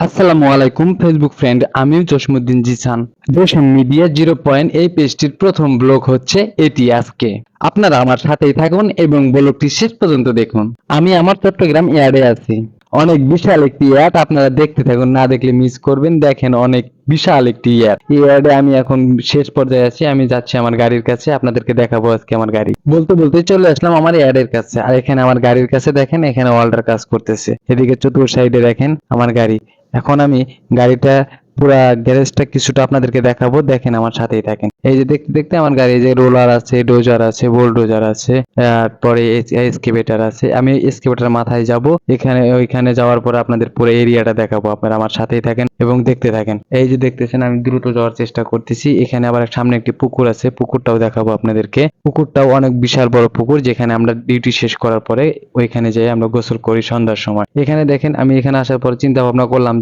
আসসালামু আলাইকুম Facebook friend, আমিও জসমুদ্দিন জিসান। দেশন মিডিয়া 0 এই পেজটির প্রথম ব্লগ হচ্ছে এটি আজকে। আপনারা আমার সাথেই থাকুন এবং ব্লগটি শেষ পর্যন্ত দেখুন। আমি আমার চট্টগ্রাম ইয়ার্ডে আছি। অনেক বিশাল একটি ইয়ার্ড, আপনারা দেখতে থাকুন, না দেখলে মিস করবেন। দেখেন অনেক বিশাল একটি ইয়ার্ড। এই ইয়ার্ডে আমি এখন শেষ পর্যায়ে আছি, আমি যাচ্ছি আমার গাড়ির কাছে, আপনাদেরকে দেখাবো আজকে আমার গাড়ি। বলতে বলতে চলে আসলাম আমার ইয়ার্ডের কাছে, আর এখানে আমার গাড়ির কাছে দেখেন, এখানে ওয়াল্ডার কাজ করতেছে। এদিকে চতুর সাইডে দেখেন আমার গাড়ি। এখন আমি গাড়িটা পুরা গ্যারেজটা কিছুটা আপনাদেরকে দেখাবো, দেখেন আমার সাথেই থাকেন। এই যে দেখতে দেখতে আমার গাড়ি, যে রোলার আছে, ডোজার আছে, বুলডোজার আছে, তারপরে এক্সকেভেটর আছে। আমি এক্সকেভেটর মাথায় যাব, ওইখানে যাওয়ার পরে আপনাদের পুরো এরিয়াটা দেখাবো। আপনারা আমার সাথেই থাকেন এবং দেখতে থাকেন। এই যে দেখতেছেন আমি দ্রুত যাওয়ার চেষ্টা করতেছি। এখানে আবার সামনে একটি পুকুর আছে, পুকুরটাও দেখাবো আপনাদেরকে। পুকুরটাও অনেক বিশাল বড় পুকুর, যেখানে আমরা ডিউটি শেষ করার পরে ওইখানে যাই আমরা গোসল করি সন্ধ্যার সময়। এখানে দেখেন, আমি এখানে আসার পর চিন্তা ভাবনা করলাম